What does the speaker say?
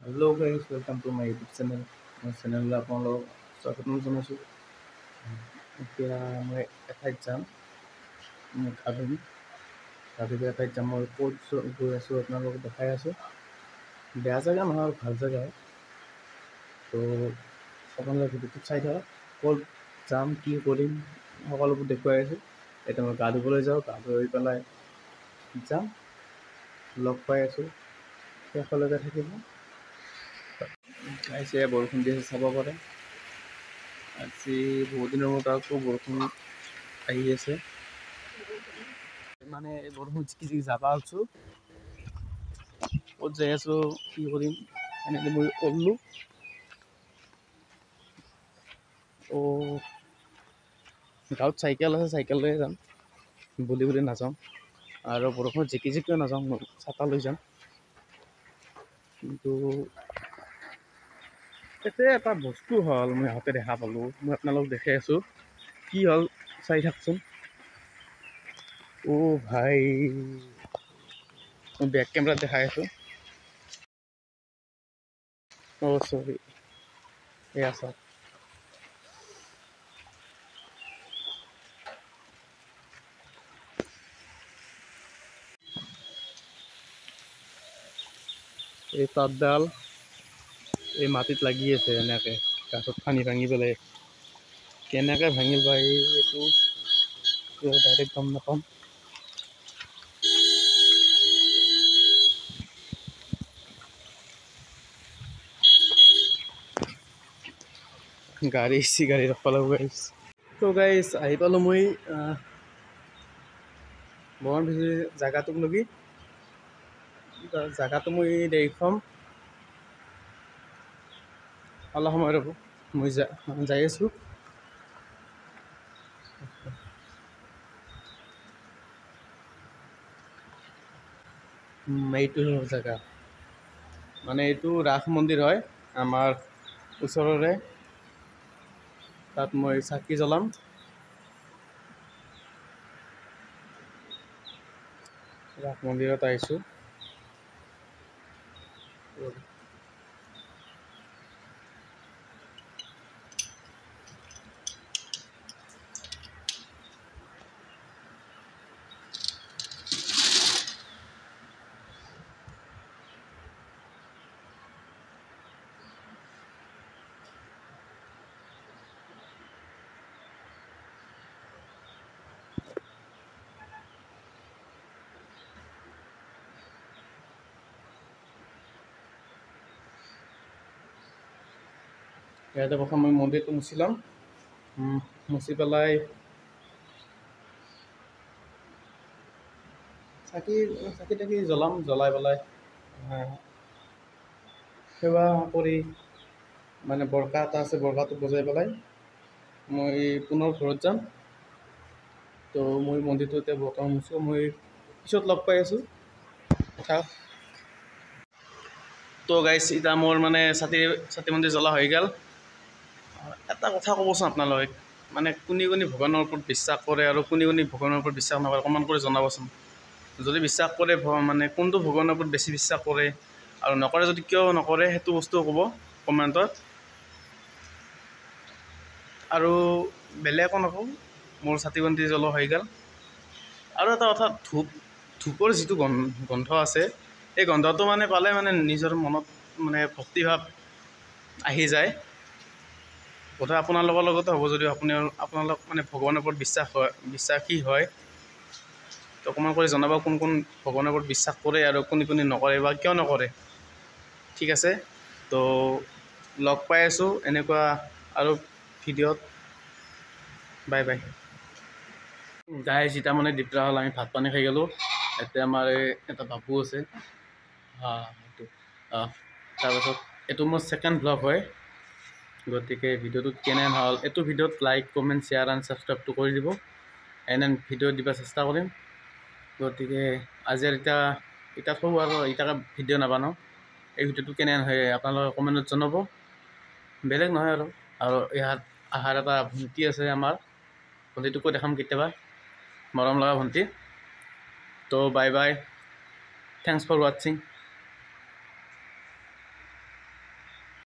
Hello guys, welcome to my YouTube channel. My channel আপোনালোকক স্বাগতম জনাইছোঁ। এতিয়া মই এঠাইত যাম, গা ধুম। গা ধুই এঠাইত যাম, মই ক'ত গৈ আছোঁ আপোনালোকক দেখাই আছোঁ। বেয়া জেগা নহয়, ভাল জেগা। তো আপোনালোকে ভিডিঅ'টো চাই থাকক। ক'ত যাম, কি কৰিম সকলোবোৰ দেখুৱাই আছোঁ। এতিয়া মই গা ধুবলৈ যাওঁ, গা ধুই পেলাই যাম, লগ পাই আছোঁ, শেষলৈকে থাকিব। গাইছে বৰষুণ দি আছে, চাব পাৰে। আজি বহুত দিনৰ মূৰত আকৌ বৰষুণ আহি আছে। মানে বৰষুণ জিকি যাব আছোঁ, ক'ত যাই আছোঁ, কি কৰিম এনেকৈ মই ক'লোঁ। গাঁৱত চাইকেল আছে, চাইকেল লৈ যাম বুলি নাযাওঁ। আৰু বৰষুণত জিকিও নাযাওঁ, মই ছাতা লৈ যাম। কিন্তু এতিয়া এটা বস্তু হ'ল, মই হাতে দেখা পালোঁ, মই আপোনালোকক দেখাই আছোঁ। কি হ'ল চাই থাকচোন। ভাই, মই বেক কেমেৰাত দেখাই আছোঁ। চৰি, এয়া চাওক। এই তাঁতডাল এই মাটিত লাগি আছে, এনেকৈ গাছত খানি ভাঙি পেলাই। কেনেকৈ ভাঙিল বা এইটো ডাইৰেক্ট গম নাপাম। গাড়ী ৰখাব লাগিব গাইছ। তো গাইছ আহি পালোঁ মই বৰণ ভিজি জেগাটোক লগি। জেগাটো মই দেখুৱাম, অলপ সময় ৰ'ব, মই যাই আছোঁ। এইটো জেগা মানে এইটো ৰাস মন্দিৰ হয় আমাৰ ওচৰৰে। তাত মই চাকি জ্বলাম। ৰাস মন্দিৰত আহিছোঁ। ইয়াতে প্ৰথম মই মন্দিৰটো মুচি ল'ম। মুচি পেলাই চাকি তাকি জ্বলাম। জ্বলাই পেলাই সেৱা কৰি, মানে বৰকা এটা আছে, বৰকাটো বজাই পেলাই মই পুনৰ ঘৰত যাম। তো মই মন্দিৰটো এতিয়া বৰ্তমান মুচোঁ, মই পিছত লগ পাই আছোঁ। তো গাইছ, এতিয়া মোৰ মানে চাতি মন্দিৰ জ্বলা হৈ গ'ল। এটা কথা ক'বচোন আপোনালোকে, মানে কোনে ভগৱানৰ ওপৰত বিশ্বাস কৰে আৰু কোনে ভগৱানৰ ওপৰত বিশ্বাস নকৰে, কমেণ্ট কৰি জনাবচোন। যদি বিশ্বাস কৰে, মানে কোনটো ভগৱানৰ ওপৰত বেছি বিশ্বাস কৰে, আৰু নকৰে যদি কিয় নকৰে, সেইটো বস্তু ক'ব কমেণ্টত। আৰু বেলেগ একো নকওঁ, মোৰ চাতি বন্তি জ্বলোৱা হৈ গ'ল। আৰু এটা কথা, ধূপৰ যিটো গন্ধ আছে, এই গন্ধটো মানে পালে মানে নিজৰ মনত মানে ভক্তিভাৱ আহি যায়। বোধহয় আপোনালোকৰ লগতো হ'ব, যদি আপোনালোক মানে ভগৱানৰ ওপৰত বিশ্বাসী হয়। তো কমেণ্ট কৰি জনাব কোন ভগৱানৰ ওপৰত বিশ্বাস কৰে আৰু কোনে নকৰে বা কিয় নকৰে। ঠিক আছে, তো লগ পাই আছোঁ এনেকুৱা আৰু ভিডিঅ'ত। Bye bye. গাইজ, এতিয়া মানে দিপৰা হ'ল, আমি ভাত পানী খাই গ'লোঁ। এতিয়া আমাৰ এটা বাবু আছে, তাৰপাছত এইটো মোৰ ছেকেণ্ড ব্লগ হয়। গতিকে ভিডিঅ'টোত কেনে হ'ল, এইটো ভিডিঅ'ত লাইক, কমেণ্ট, শ্বেয়াৰ এণ্ড ছাবস্ক্ৰাইবটো কৰি দিব। এনে ভিডিঅ' দিব চেষ্টা কৰিম। গতিকে আজি এতিয়া থওঁ আৰু এতিয়া ভিডিঅ' নাবনাওঁ। এই ভিডিঅ'টো কেনে হয় আপোনালোকে কমেণ্টত জনাব। বেলেগ নহয় আৰু ইয়াত অহাৰ এটা ভণ্টি আছে আমাৰ, ভণ্টিটোকো দেখাম কেতিয়াবা, মৰম লগা ভণ্টি। তো বাই বাই, থেংকছ ফৰ ৱাটছিং।